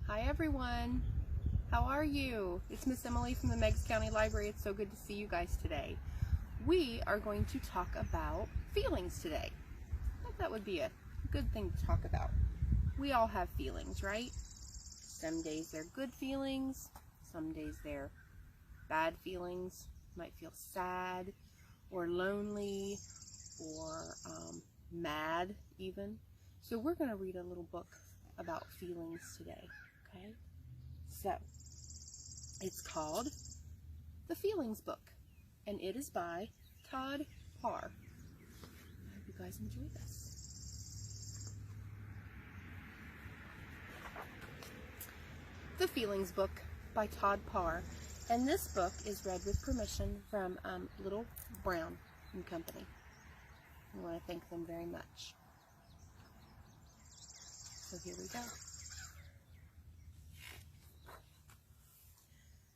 Hi everyone, how are you? It's Miss Emily from the Meigs County Library. It's so good to see you guys today. We are going to talk about feelings today. I thought that would be a good thing to talk about. We all have feelings, right? Some days they're good feelings, some days they're bad feelings. You might feel sad or lonely or mad even. So we're going to read a little book about feelings today, okay? So, it's called The Feelings Book, and it is by Todd, Parr. I hope you guys enjoy this. The Feelings Book by Todd, Parr, and this book is read with permission from Little Brown and Company. I want to thank them very much. So here we go.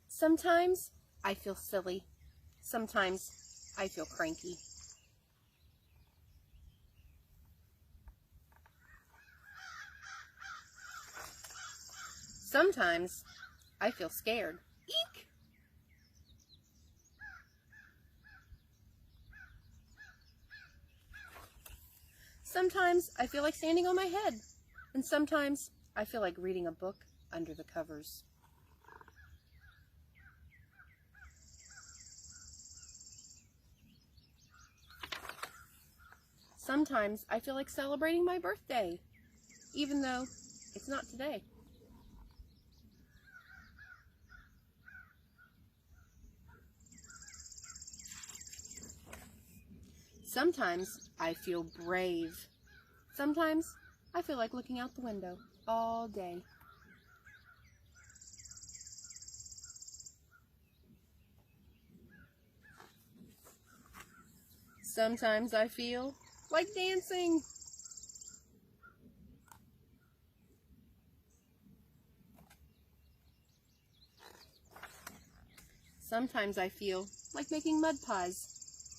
Sometimes I feel silly. Sometimes I feel cranky. Sometimes I feel scared. Eek! Sometimes I feel like standing on my head. And sometimes I feel like reading a book under the covers. Sometimes I feel like celebrating my birthday, even though it's not today. Sometimes I feel brave. Sometimes I feel like looking out the window all day. Sometimes I feel like dancing. Sometimes I feel like making mud pies.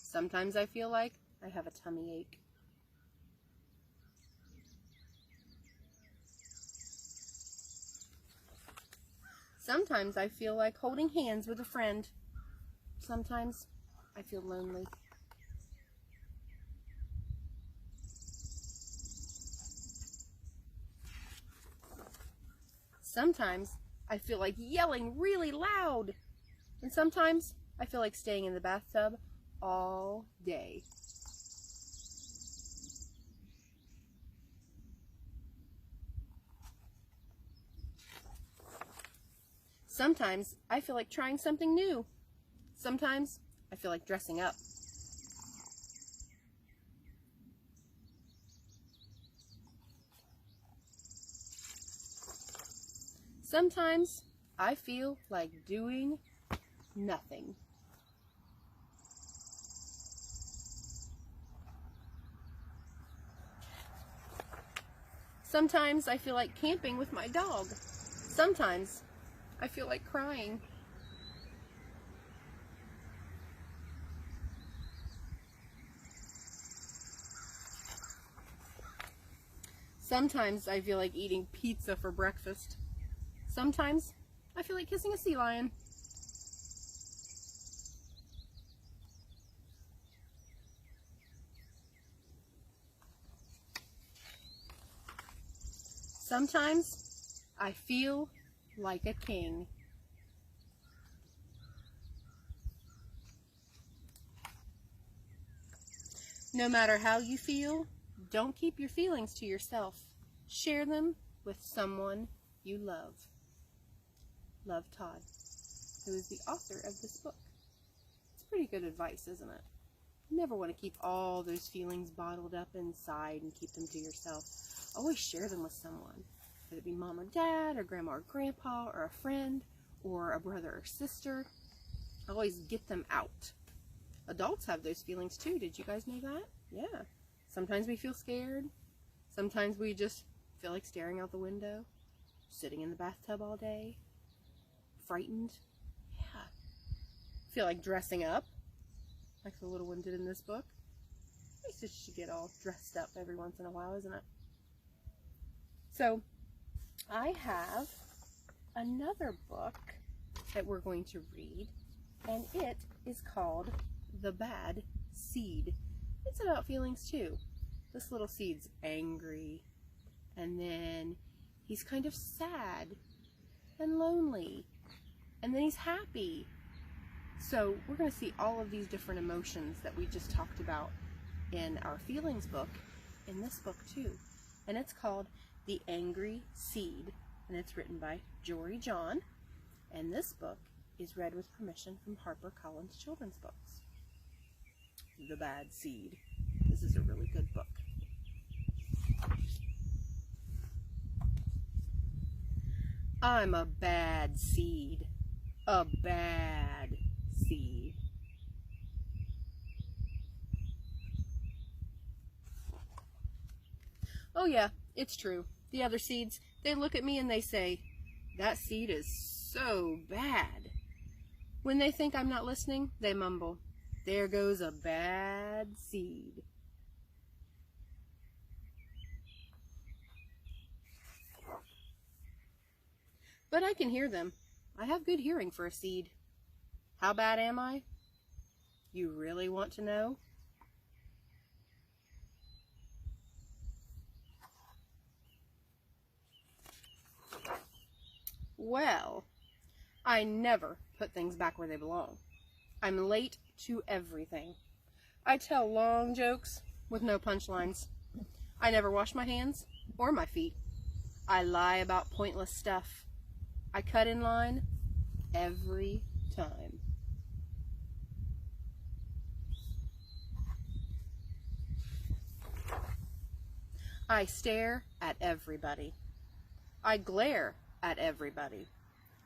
Sometimes I feel like I have a tummy ache. Sometimes I feel like holding hands with a friend. Sometimes I feel lonely. Sometimes I feel like yelling really loud. And sometimes I feel like staying in the bathtub all day. Sometimes I feel like trying something new. Sometimes I feel like dressing up. Sometimes I feel like doing nothing. Sometimes I feel like camping with my dog. Sometimes I feel like crying. Sometimes I feel like eating pizza for breakfast. Sometimes I feel like kissing a sea lion. Sometimes I feel like a king. No matter how you feel, don't keep your feelings to yourself. Share them with someone you love. Love, Todd, who is the author of this book. It's pretty good advice, isn't it? You never want to keep all those feelings bottled up inside and keep them to yourself. Always share them with someone, whether it be mom or dad or grandma or grandpa or a friend or a brother or sister. Always get them out. Adults have those feelings too. Did you guys know that? Yeah. Sometimes we feel scared. Sometimes we just feel like staring out the window, sitting in the bathtub all day, frightened. Yeah. Feel like dressing up, like the little one did in this book. I guess you should get all dressed up every once in a while, isn't it? So, I have another book that we're going to read, and it is called The Bad Seed. It's about feelings too. This little seed's angry, and then he's kind of sad and lonely, and then he's happy. So we're going to see all of these different emotions that we just talked about in our feelings book, in this book too. And it's called The Angry Seed, and it's written by Jory John, and this book is read with permission from HarperCollins Children's Books. The Bad Seed. This is a really good book. I'm a bad seed. A bad seed. Oh yeah, it's true. The other seeds, they look at me and they say, that seed is so bad. When they think I'm not listening, they mumble, there goes a bad seed. But I can hear them. I have good hearing for a seed. How bad am I? You really want to know? Well, I never put things back where they belong. I'm late to everything. I tell long jokes with no punchlines. I never wash my hands or my feet. I lie about pointless stuff. I cut in line every time. I stare at everybody. I glare at everybody.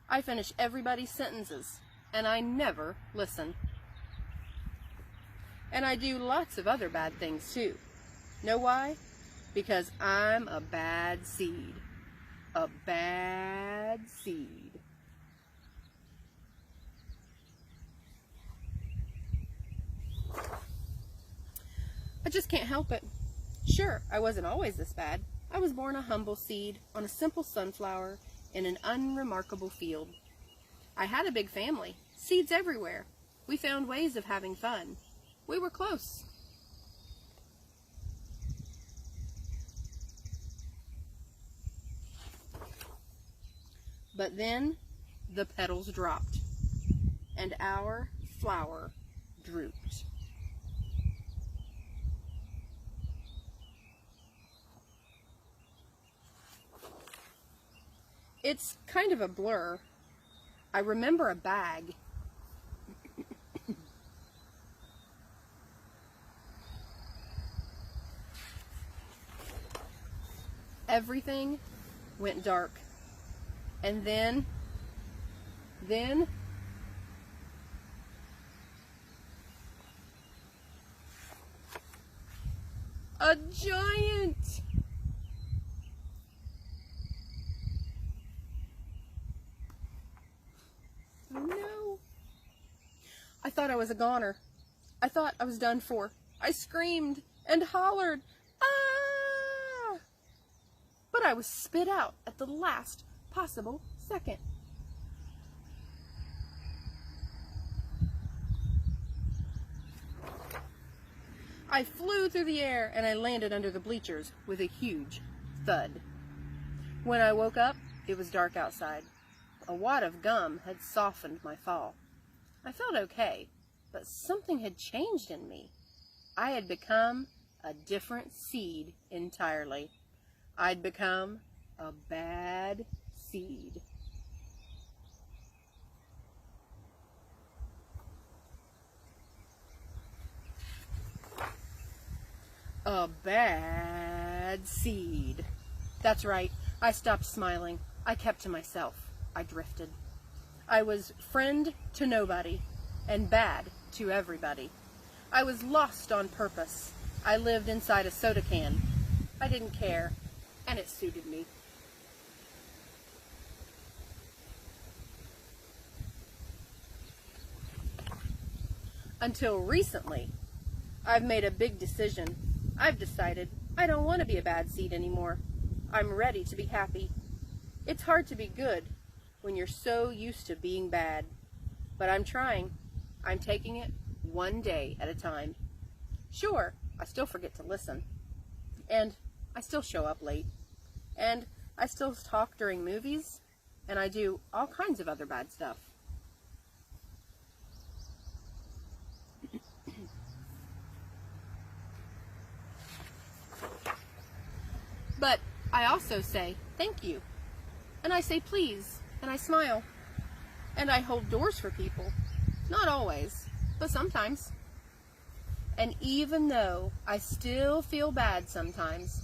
I finish everybody's sentences, and I never listen. And I do lots of other bad things too. Know why? Because I'm a bad seed. A bad seed. I just can't help it. Sure, I wasn't always this bad. I was born a humble seed on a simple sunflower in an unremarkable field. I had a big family, seeds everywhere. We found ways of having fun. We were close. But then the petals dropped, and our flower drooped. It's kind of a blur. I remember a bag. Everything went dark. And then a giant. Oh no. I thought I was a goner. I thought I was done for. I screamed and hollered, ah! But I was spit out at the last possible second. I flew through the air and I landed under the bleachers with a huge thud. When I woke up, it was dark outside. A wad of gum had softened my fall. I felt okay, but something had changed in me. I had become a different seed entirely. I'd become a bad seed. A bad seed. That's right. I stopped smiling. I kept to myself. I drifted. I was friend to nobody and bad to everybody. I was lost on purpose. I lived inside a soda can. I didn't care, and it suited me. Until recently, I've made a big decision. I've decided I don't want to be a bad seed anymore. I'm ready to be happy. It's hard to be good when you're so used to being bad. But I'm trying. I'm taking it one day at a time. Sure, I still forget to listen. And I still show up late. And I still talk during movies. And I do all kinds of other bad stuff. But I also say thank you. And I say please. And I smile. And I hold doors for people. Not always, but sometimes. And even though I still feel bad sometimes,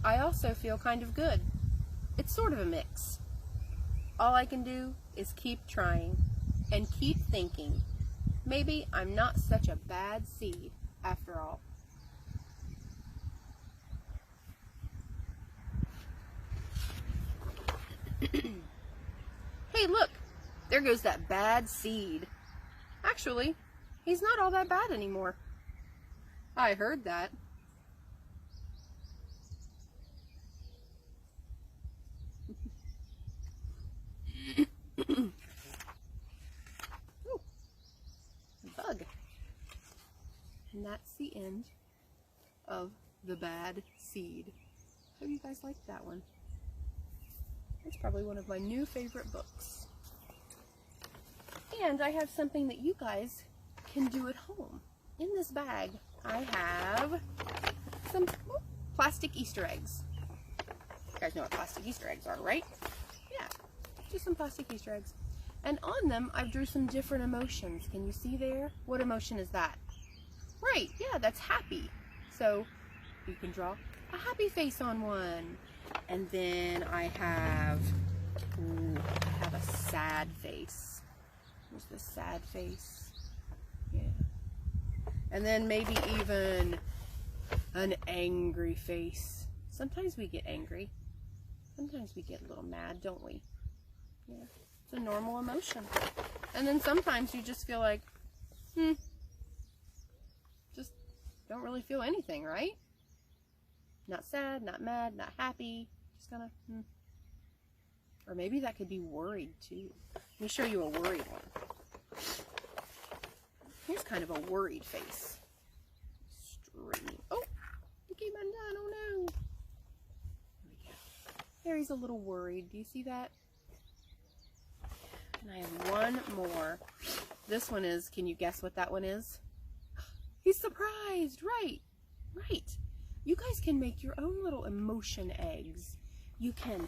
I also feel kind of good. It's sort of a mix. All I can do is keep trying and keep thinking, maybe I'm not such a bad seed after all. Hey, look, there goes that bad seed. Actually, he's not all that bad anymore. I heard that. Ooh, a bug. And that's the end of The Bad Seed. Hope you guys liked that one. It's probably one of my new favorite books. And I have something that you guys can do at home. In this bag, I have some plastic Easter eggs. You guys know what plastic Easter eggs are, right? Yeah, just some plastic Easter eggs. And on them, I've drew some different emotions. Can you see there? What emotion is that? Right, yeah, that's happy. So you can draw a happy face on one. And then I have a sad face. There's the sad face. Yeah. And then maybe even an angry face. Sometimes we get angry. Sometimes we get a little mad, don't we? Yeah. It's a normal emotion. And then sometimes you just feel like, just don't really feel anything, right? Not sad, not mad, not happy. Just kind of, Or maybe that could be worried too. Let me show you a worried one. Here's kind of a worried face. Straight. Oh, it came undone. Oh no. There we go. There, he's a little worried. Do you see that? And I have one more. This one is, can you guess what that one is? He's surprised. Right. Right. You guys can make your own little emotion eggs. You can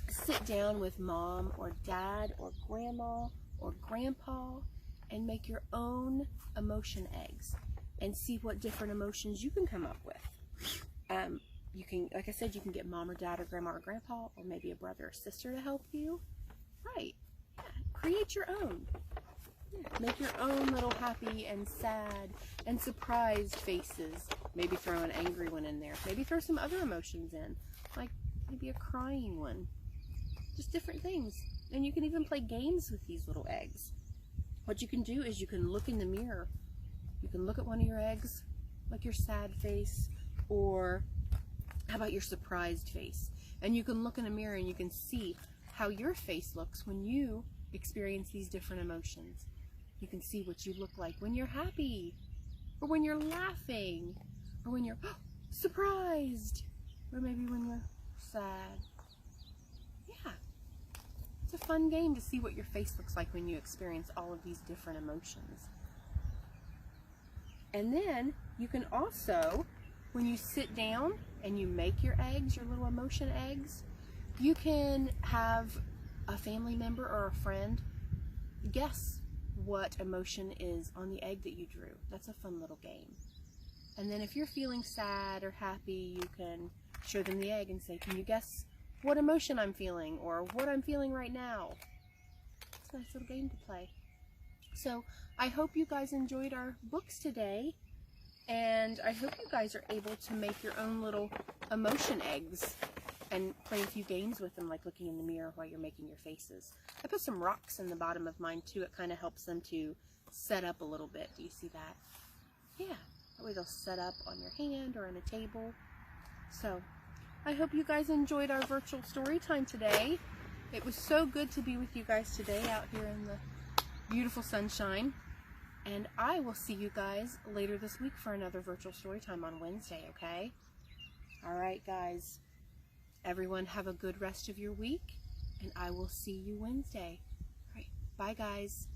sit down with mom or dad or grandma or grandpa and make your own emotion eggs and see what different emotions you can come up with. You can, like I said, you can get mom or dad or grandma or grandpa or maybe a brother or sister to help you. Right. Yeah. Create your own. Yeah. Make your own little happy and sad and surprised faces. Maybe throw an angry one in there. Maybe throw some other emotions in, like maybe a crying one. Just different things. And you can even play games with these little eggs. What you can do is you can look in the mirror. You can look at one of your eggs, like your sad face, or how about your surprised face? And you can look in a mirror and you can see how your face looks when you experience these different emotions. You can see what you look like when you're happy, or when you're laughing, or when you're surprised, or maybe when you're sad. Yeah, it's a fun game to see what your face looks like when you experience all of these different emotions. And then you can also, when you sit down and you make your eggs, your little emotion eggs, you can have a family member or a friend guess what emotion is on the egg that you drew. That's a fun little game. And then if you're feeling sad or happy, you can show them the egg and say, can you guess what emotion I'm feeling or what I'm feeling right now? It's a nice little game to play. So I hope you guys enjoyed our books today, and I hope you guys are able to make your own little emotion eggs and play a few games with them, like looking in the mirror while you're making your faces. I put some rocks in the bottom of mine too. It kind of helps them to set up a little bit. Do you see that? Yeah, that way they'll set up on your hand or on a table. So I hope you guys enjoyed our virtual story time today, It was so good to be with you guys today out here in the beautiful sunshine. And I will see you guys later this week for another virtual story time on Wednesday, okay? All right, guys. Everyone have a good rest of your week, and I will see you Wednesday. All right, bye, guys.